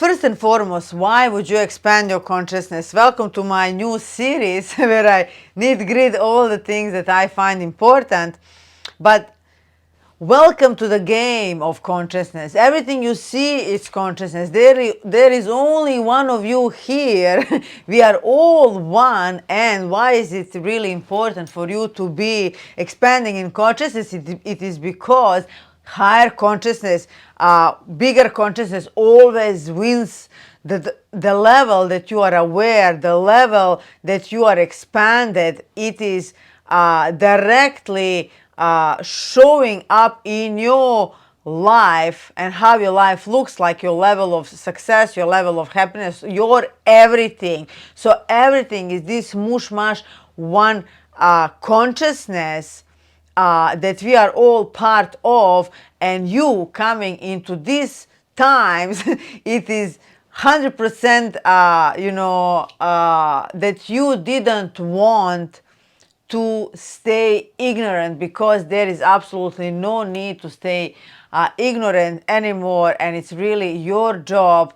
First and foremost, why would you expand your consciousness? Welcome to my new series where I nitgrit all the things that I find important. But welcome to the game of consciousness. Everything you see is consciousness. There is only one of you here. We are all one. And why is it really important for you to be expanding in consciousness? It is because higher consciousness, bigger consciousness always wins the level that you are aware, the level that you are expanded. It is directly showing up in your life and how your life looks like, your level of success, your level of happiness, your everything. So everything is this mushmash, one consciousness that we are all part of, and you coming into these times, it is 100% that you didn't want to stay ignorant, because there is absolutely no need to stay ignorant anymore, and it's really your job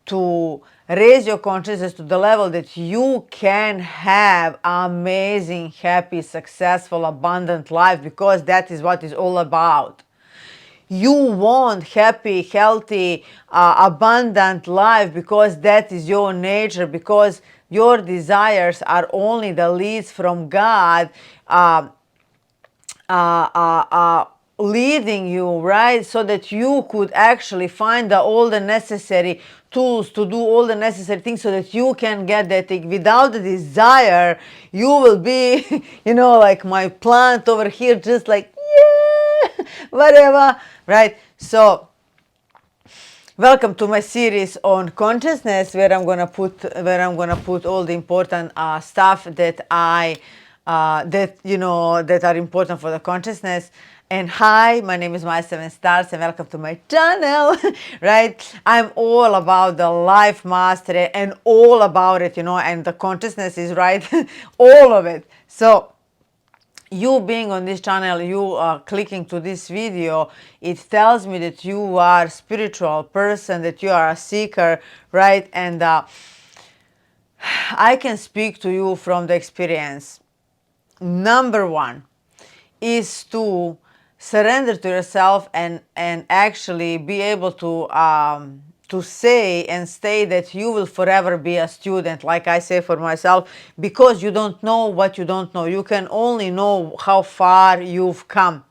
to raise your consciousness to the level that you can have amazing, happy, successful, abundant life, because that is what it's all about. You want happy, healthy, abundant life because that is your nature, because your desires are only the leads from God leading you, right? So that you could actually find all the necessary tools to do all the necessary things so that you can get that thing. Without the desire, you will be, like my plant over here, just like, yeah, whatever, right? So welcome to my series on consciousness, where I'm gonna put all the important stuff that that are important for the consciousness. And hi, my name is My Seven Stars, and welcome to my channel. Right? I'm all about the life mastery and all about it, and the consciousness is right, all of it. So you being on this channel, you are clicking to this video, it tells me that you are a spiritual person, that you are a seeker, right? And I can speak to you from the experience. Number one is to surrender to yourself and actually be able to say and stay that you will forever be a student, like I say for myself, because you don't know what you don't know. You can only know how far you've come.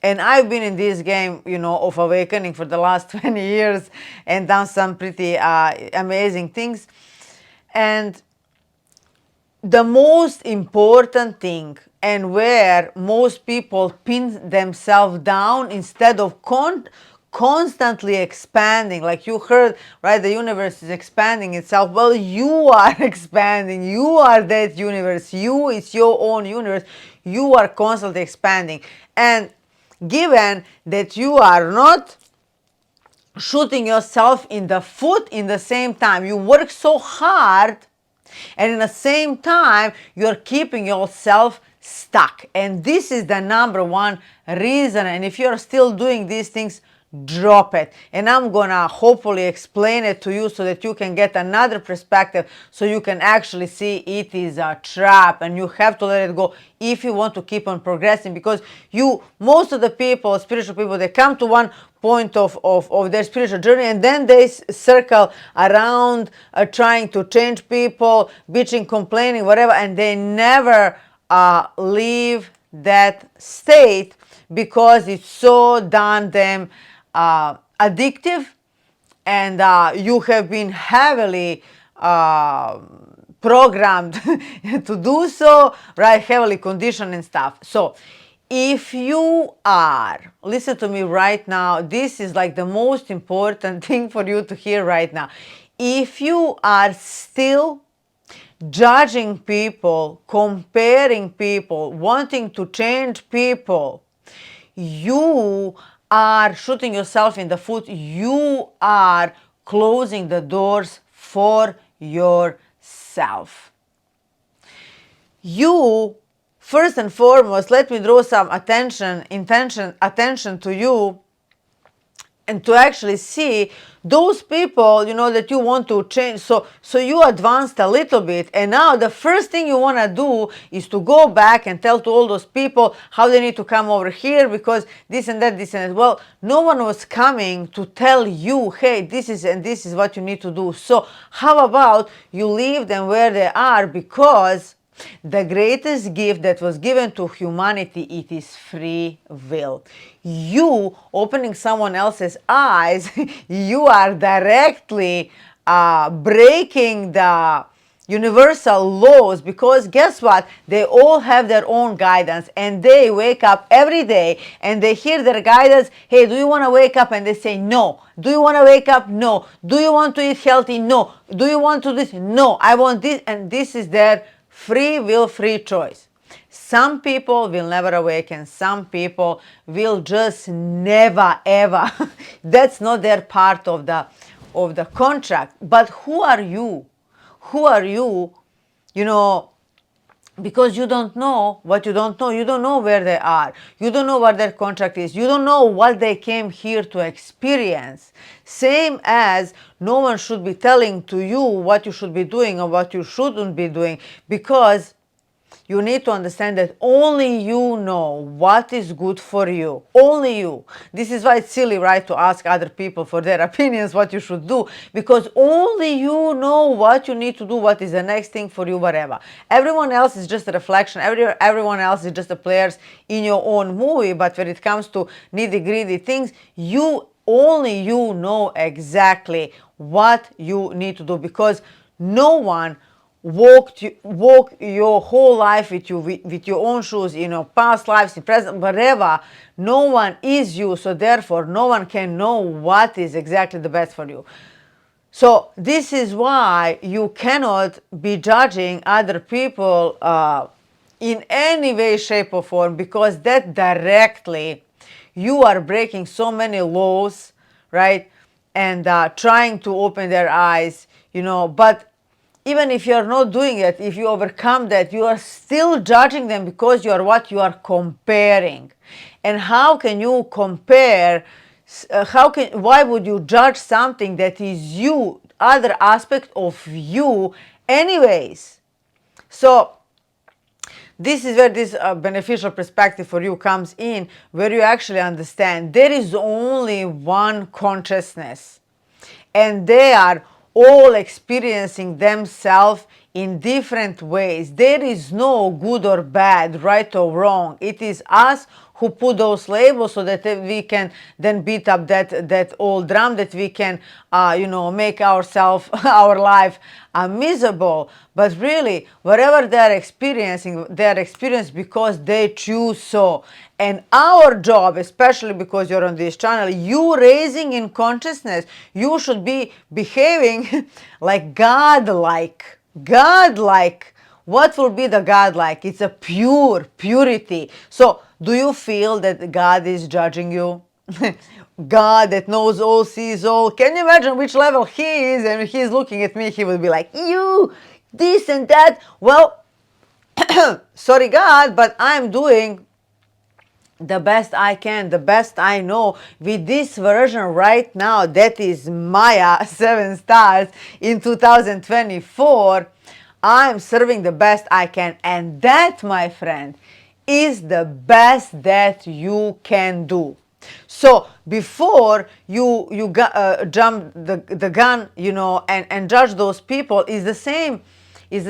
And I've been in this game, of awakening for the last 20 years and done some pretty amazing things. And the most important thing, and where most people pin themselves down instead of constantly expanding, like you heard, right? The universe is expanding itself. Well, you are expanding. You are that universe. It's your own universe. You are constantly expanding. And given that you are not shooting yourself in the foot in the same time, you work so hard, and in the same time you're keeping yourself stuck. And this is the number one reason. And if you're still doing these things, drop it. And I'm gonna hopefully explain it to you so that you can get another perspective, so you can actually see it is a trap and you have to let it go if you want to keep on progressing. Because most of the people, spiritual people, they come to one point of their spiritual journey, and then they circle around trying to change people, bitching, complaining, whatever, and they never leave that state, because it's so done them addictive, and you have been heavily programmed to do so, right? Heavily conditioned and stuff. So if you are, listen to me right now, this is like the most important thing for you to hear right now. If you are still judging people, comparing people, wanting to change people, you are shooting yourself in the foot. You are closing the doors for yourself. You, first and foremost, let me draw some attention to you. and to actually see those people, that you want to change. So you advanced a little bit, and now the first thing you want to do is to go back and tell to all those people how they need to come over here, because this and that, this and that. Well, no one was coming to tell you, hey, this is and this is what you need to do. So how about you leave them where they are, because the greatest gift that was given to humanity, it is free will. You opening someone else's eyes, you are directly breaking the universal laws, because guess what? They all have their own guidance, and they wake up every day and they hear their guidance. Hey, do you want to wake up? And they say no. Do you want to wake up? No. Do you want to eat healthy? No. Do you want to this? No. I want this. And this is their free will, free choice. Some people will never awaken. Some people will just never ever. That's not their part of the contract. But who are you? Who are you? Because you don't know what you don't know. You don't know where they are. You don't know what their contract is. You don't know what they came here to experience. Same as no one should be telling to you what you should be doing or what you shouldn't be doing, because you need to understand that only you know what is good for you. Only you. This is why it's silly, right, to ask other people for their opinions what you should do, because only you know what you need to do, what is the next thing for you, whatever. Everyone else is just a reflection. Everyone else is just the players in your own movie. But when it comes to nitty-gritty things, only you know exactly what you need to do, because no one walk your whole life with you with your own shoes, past lives, in present, whatever. No one is you, so therefore no one can know what is exactly the best for you. So this is why you cannot be judging other people in any way, shape, or form, because that directly you are breaking so many laws, right? And trying to open their eyes, but even if you are not doing it, if you overcome that, you are still judging them, because you are comparing. And how can you compare? Why would you judge something that is you, other aspect of you anyways? So this is where this beneficial perspective for you comes in, where you actually understand there is only one consciousness, and they are all experiencing themselves in different ways. There is no good or bad, right or wrong. It is us who put those labels so that we can then beat up that old drum, that we can make ourselves our life miserable. But really, whatever they're experiencing because they choose so. And our job, especially because you're on this channel, you raising in consciousness, you should be behaving like godlike. What will be the godlike? It's a purity. So do you feel that God is judging you? God that knows all, sees all. Can you imagine which level he is? And he's looking at me, he would be like, you, this and that. Well, sorry God, but I'm doing the best I can, the best I know with this version right now. That is Maya 7 stars in 2024. I'm serving the best I can, and that, my friend, is the best that you can do. So before you jump the gun, and judge those people, is the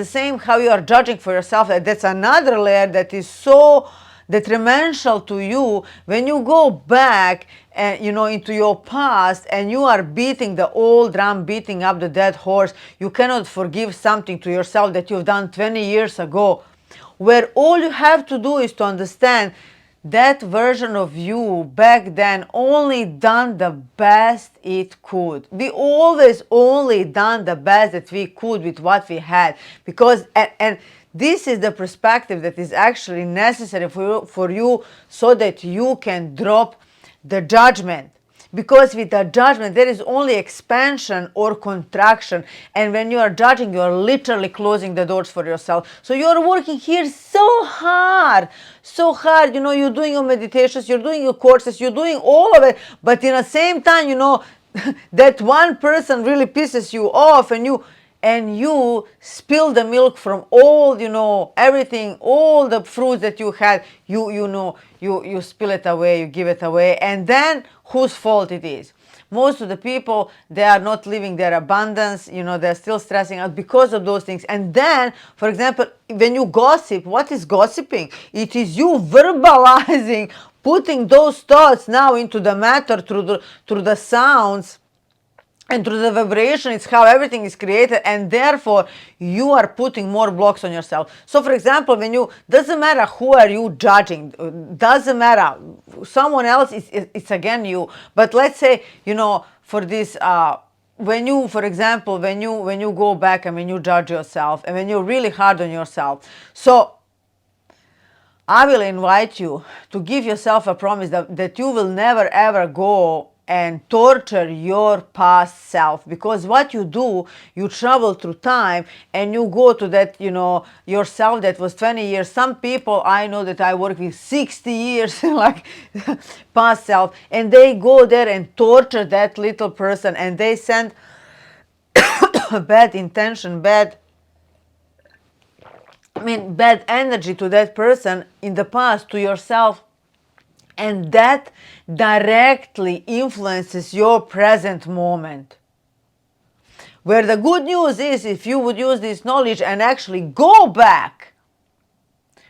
same how you are judging for yourself. That's another layer that is so detrimental to you when you go back and into your past, and you are beating the old drum, beating up the dead horse. You cannot forgive something to yourself that you've done 20 years ago, where all you have to do is to understand that version of you back then only done the best it could. We always only done the best that we could with what we had, because and this is the perspective that is actually necessary for you so that you can drop the judgment. Because with the judgment, there is only expansion or contraction. And when you are judging, you are literally closing the doors for yourself. So you are working here so hard, so hard. You're doing your meditations, you're doing your courses, you're doing all of it. But in the same time, that one person really pisses you off, and you spill the milk from all, everything, all the fruits that you had, you spill it away, you give it away. And then whose fault it is? Most of the people, they are not living their abundance, they're still stressing out because of those things. And then, for example, when you gossip, what is gossiping? It is you verbalizing, putting those thoughts now into the matter through the sounds and through the vibration. It's how everything is created, and therefore you are putting more blocks on yourself. So for example, doesn't matter who are you judging, doesn't matter, someone else, it's again you. But let's say, for this, when you, for example, when you go back and when you judge yourself and when you're really hard on yourself, so I will invite you to give yourself a promise that you will never ever go and torture your past self. Because what you do, you travel through time and you go to that, yourself that was 20 years. Some people I know that I work with 60 years, like past self, and they go there and torture that little person, and they send bad intention, bad energy to that person in the past, to yourself, and that directly influences your present moment. Where the good news is, if you would use this knowledge and actually go back,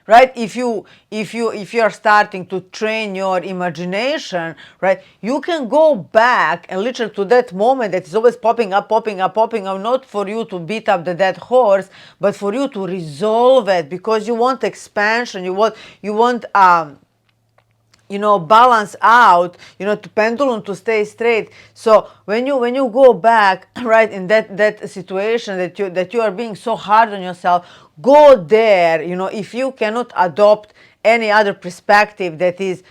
right? If you are starting to train your imagination, right, you can go back and literally to that moment that is always popping up, not for you to beat up the dead horse, but for you to resolve it, because you want expansion, you want balance out, to pendulum to stay straight. So when you go back, right, in that situation that you are being so hard on yourself, go there. If you cannot adopt any other perspective that is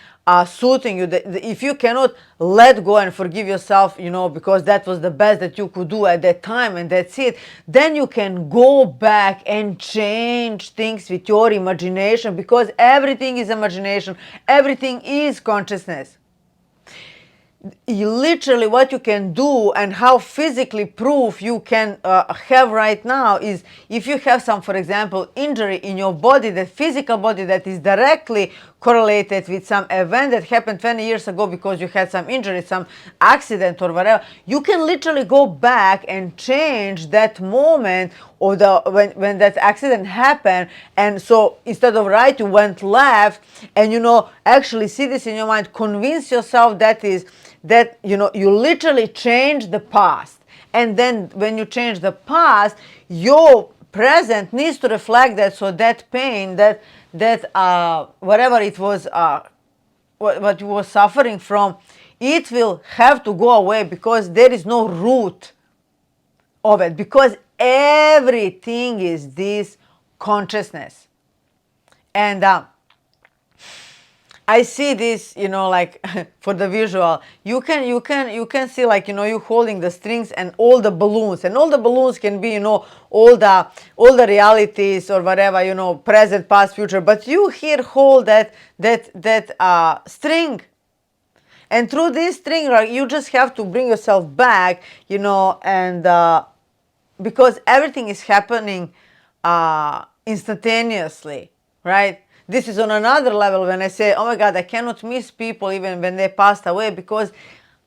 suiting you, if you cannot let go and forgive yourself, because that was the best that you could do at that time and that's it, then you can go back and change things with your imagination, because everything is imagination, everything is consciousness. Literally what you can do and how physically proof you can have right now is, if you have some, for example, injury in your body, the physical body that is directly correlated with some event that happened 20 years ago because you had some injury, some accident or whatever, you can literally go back and change that moment or when that accident happened. And so instead of right, you went left, and actually see this in your mind, convince yourself that you literally change the past. And then when you change the past, your present needs to reflect that. So that pain, that whatever it was, what you were suffering from, it will have to go away, because there is no root of it, because everything is this consciousness. And I see this, like for the visual, you can see, like, you holding the strings and all the balloons can be, all the realities or whatever, present, past, future, but you here hold that string. And through this string, right, you just have to bring yourself back, and because everything is happening instantaneously, right? This is on another level when I say, oh my God, I cannot miss people even when they passed away, because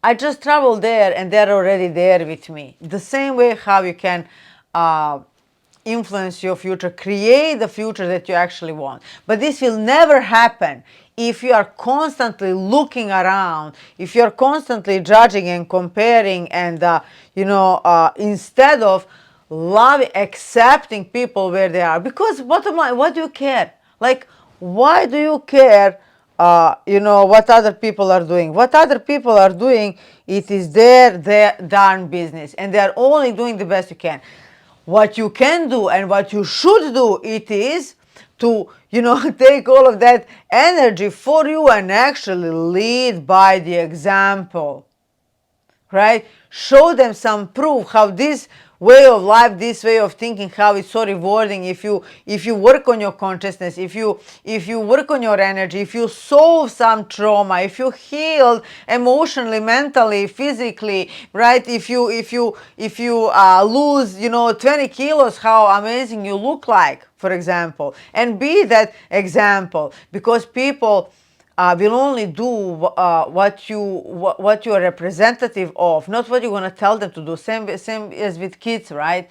I just traveled there and they're already there with me. The same way how you can influence your future, create the future that you actually want. But this will never happen if you are constantly looking around, if you're constantly judging and comparing, and instead of loving, accepting people where they are. Because bottom line, what do you care? Like, why do you care what other people are doing? What other people are doing, it is their darn business, and they are only doing the best you can. What you can do and what you should do, it is to take all of that energy for you and actually lead by the example. right? Show them some proof how this way of life, this way of thinking, how it's so rewarding if you work on your consciousness, if you work on your energy, if you solve some trauma, if you heal emotionally, mentally, physically, right? If you lose 20 kilos, how amazing you look like, for example, and be that example, because people will only do what you are representative of, not what you're going to tell them to do. Same as with kids, right?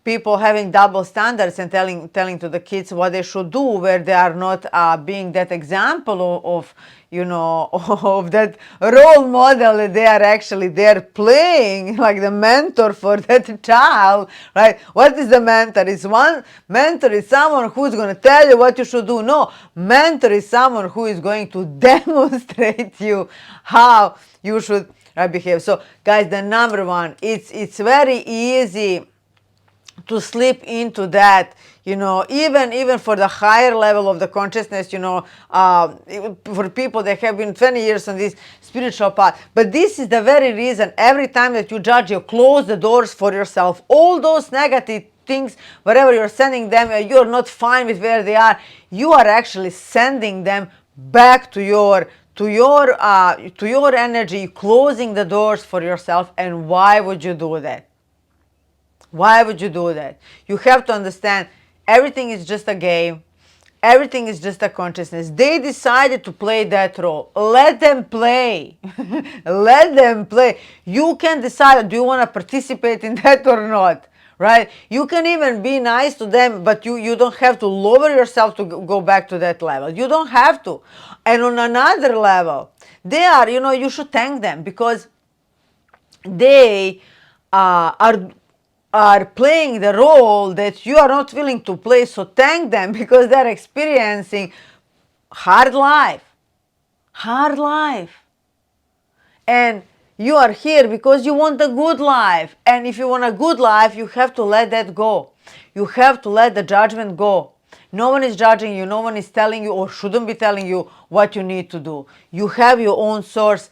People having double standards and telling to the kids what they should do, where they are not being that example of of that role model that they are actually they're playing like the mentor for that child, right? What is the mentor? Mentor is someone who's going to tell you what you should do. No, mentor is someone who is going to demonstrate you how you should behave. So guys, the number one, it's very easy to slip into that, even for the higher level of the consciousness, for people that have been 20 years on this spiritual path. But this is the very reason, every time that you judge, you close the doors for yourself. All those negative things, wherever you're sending them, you're not fine with where they are, you are actually sending them back to your energy, closing the doors for yourself. And why would you do that? Why would you do that? You have to understand, everything is just a game. Everything is just a consciousness. They decided to play that role. Let them play. Let them play. You can decide, do you want to participate in that or not? Right? You can even be nice to them, but you don't have to lower yourself to go back to that level. You don't have to. And on another level, they are, you should thank them, because they are playing the role that you are not willing to play. So thank them, because they're experiencing hard life. And you are here because you want a good life. And if you want a good life, you have to let that go. You have to let the judgment go. No one is judging you. No one is telling you, or shouldn't be telling you, what you need to do. You have your own source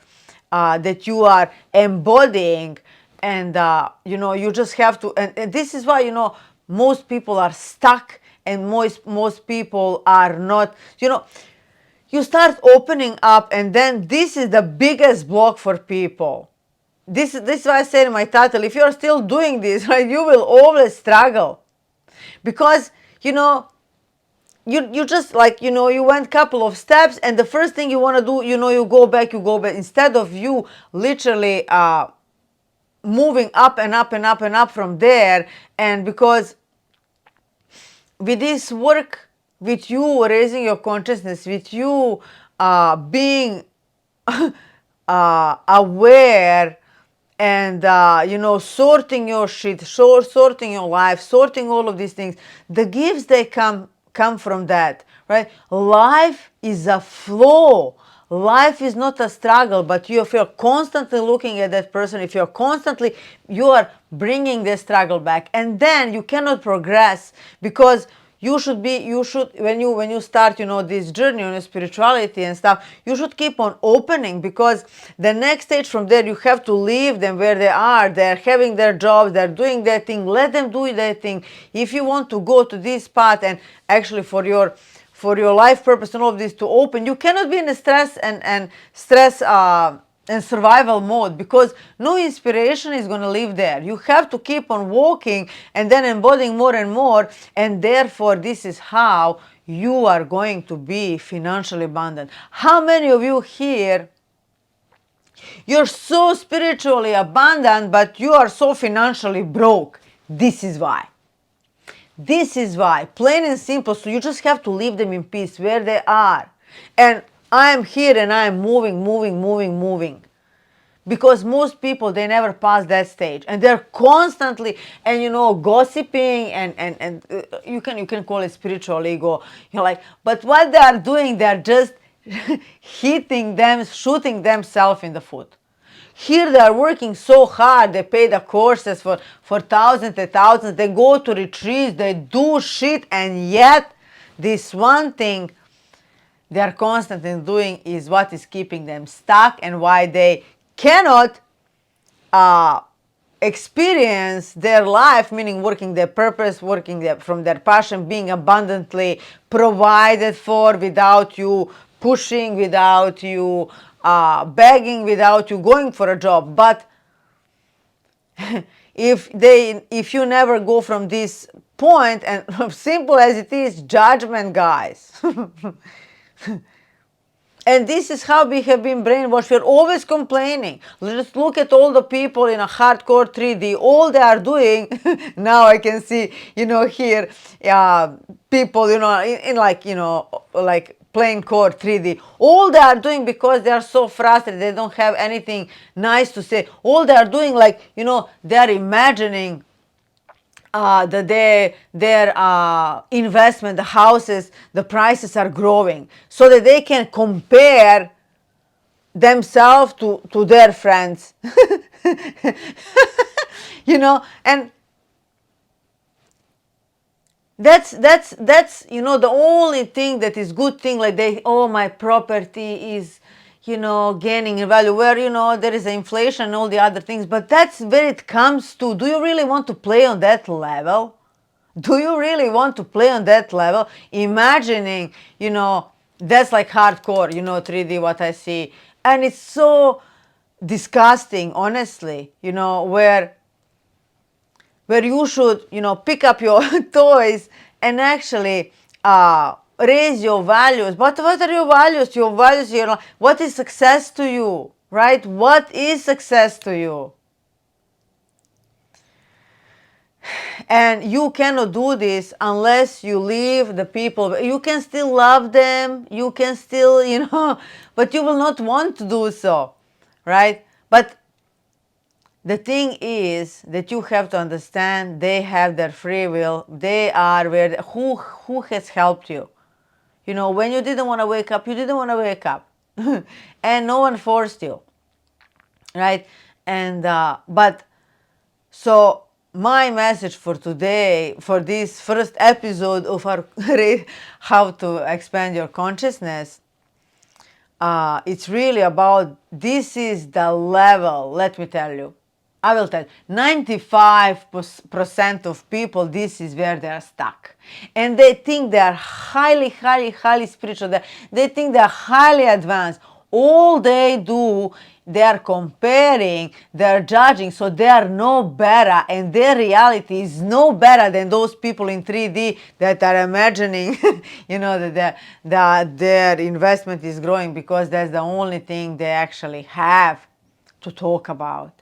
that you are embodying. And you just have to, and this is why most people are stuck, and most people are not. You start opening up, and then this is the biggest block for people. This is why I said in my title, if you're still doing this, right, you will always struggle, because you just you went couple of steps, and the first thing you want to do, you go back, instead of you literally moving up and up and up and up from there. And because with this work, with you raising your consciousness, with you being aware, and sorting your shit, sorting your life, sorting all of these things, the gifts, they come from that, right? Life is a flow. Life is not a struggle. But if you're constantly looking at that person, if you're constantly, you are bringing the struggle back, and then you cannot progress, because you should when you start this journey on your spirituality and stuff, you should keep on opening, because the next stage from there, you have to leave them where they are. They're having their jobs, they're doing their thing. Let them do their thing. If you want to go to this path, and actually for your life purpose and all of this to open, you cannot be in a stress and survival mode, because no inspiration is going to live there. You have to keep on walking and then embodying more and more, and therefore this is how you are going to be financially abundant. How many of you here, you're so spiritually abundant, but you are so financially broke? This is why. Plain and simple. So you just have to leave them in peace where they are. And I am here, and I am moving. Because most people, they never pass that stage, and they're constantly gossiping, and you can call it spiritual ego. But what they are doing, they're just shooting themselves in the foot. Here they are working so hard. They pay the courses for thousands and thousands. They go to retreats. They do shit. And yet, this one thing they are constantly doing is what is keeping them stuck, and why they cannot experience their life, meaning working their purpose, working from their passion, being abundantly provided for without you pushing, without you begging, without you going for a job. But if you never go from this point, and simple as it is, judgment, guys. And this is how we have been brainwashed. We're always complaining. Let's look at all the people in a hardcore 3D. All they are doing, now I can see, here, people, in like, like playing core 3D. All they are doing, because they are so frustrated, they don't have anything nice to say. All they are doing, like, they are imagining their investment, the houses, the prices are growing, so that they can compare themselves to their friends. And that's the only thing that is good thing, like my property is gaining in value, where there is inflation and all the other things. But that's where it comes to, do you really want to play on that level? Do you really want to play on that level, imagining that's like hardcore 3D, what I see. And it's so disgusting, honestly, where you should, pick up your toys and actually raise your values. But what are your values? Your values, what is success to you, right? What is success to you? And you cannot do this unless you leave the people. You can still love them, you can still, but you will not want to do so, right? But the thing is that you have to understand they have their free will. They are who has helped you. When you didn't want to wake up, you didn't want to wake up. And no one forced you, right? And but so my message for today, for this first episode of our how to expand your consciousness, it's really about, this is the level. Let me tell you, I will tell you, 95% of people, this is where they are stuck. And they think they are highly, highly, highly spiritual. They think they are highly advanced. All they do, they are comparing, they are judging, so they are no better, and their reality is no better than those people in 3D that are imagining, that their investment is growing, because that's the only thing they actually have to talk about.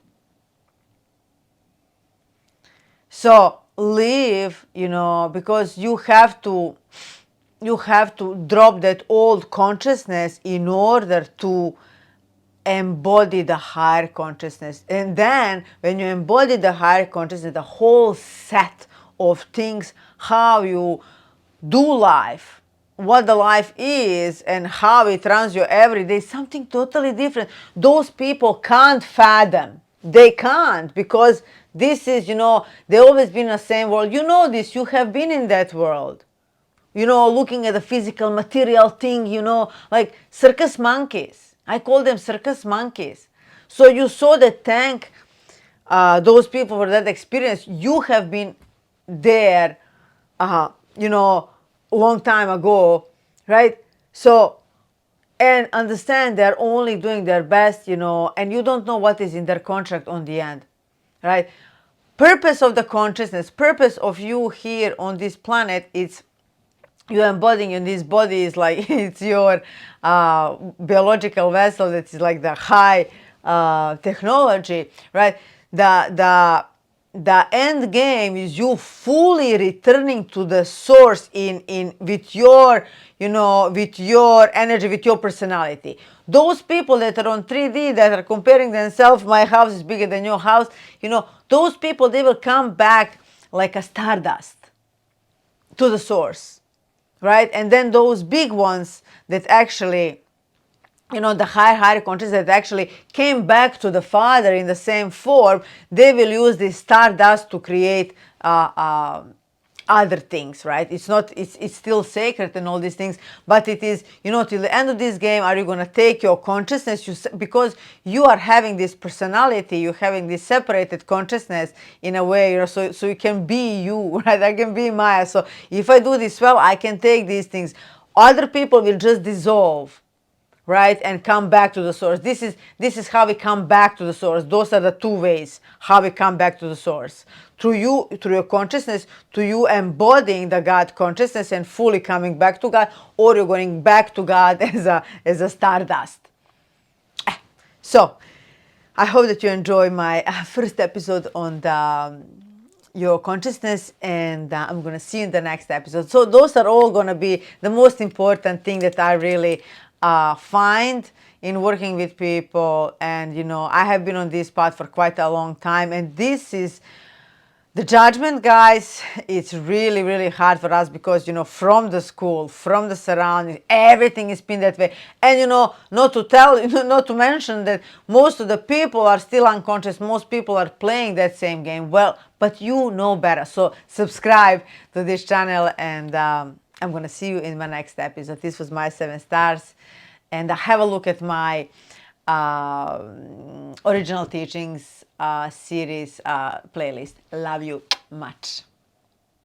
So live, because you have to drop that old consciousness in order to embody the higher consciousness. And then when you embody the higher consciousness, the whole set of things, how you do life, what the life is, and how it runs your everyday, something totally different. Those people can't fathom. They can't, because this is, they always been in the same world. This, you have been in that world. Looking at the physical material thing, like circus monkeys. I call them circus monkeys. So you saw the tank, those people for that experience. You have been there, long time ago, right? So, and understand they're only doing their best, and you don't know what is in their contract on the end, right? Purpose of the consciousness, purpose of you here on this planet, it's you embodying in this body, is like it's your biological vessel. That is like the high technology, right? The end game is you fully returning to the source in with your with your energy, with your personality. Those people that are on 3D, that are comparing themselves, my house is bigger than your house, those people, they will come back like a stardust to the source. Right? And then those big ones that actually, the higher consciousness that actually came back to the Father in the same form, they will use this stardust to create other things, right? It's not, it's still sacred and all these things, but it is, till the end of this game, are you going to take your consciousness, because you are having this personality, you're having this separated consciousness in a way, so you can be you, right? I can be Maya. So if I do this well, I can take these things. Other people will just dissolve, right, and come back to the source. This is how we come back to the source. Those are the two ways how we come back to the source: through you, through your consciousness, to you embodying the God consciousness and fully coming back to God, or you're going back to God as a stardust. So I hope that you enjoy my first episode on your consciousness, and I'm going to see you in the next episode. So those are all going to be the most important thing that I really find in working with people. And I have been on this path for quite a long time, and this is the judgment, guys. It's really, really hard for us because, from the school, from the surroundings, everything is been that way. And, not to mention that most of the people are still unconscious. Most people are playing that same game. Well, but you know better. So subscribe to this channel, and I'm going to see you in my next episode. This was my 7 stars. And have a look at my original teachings series playlist. Love you much.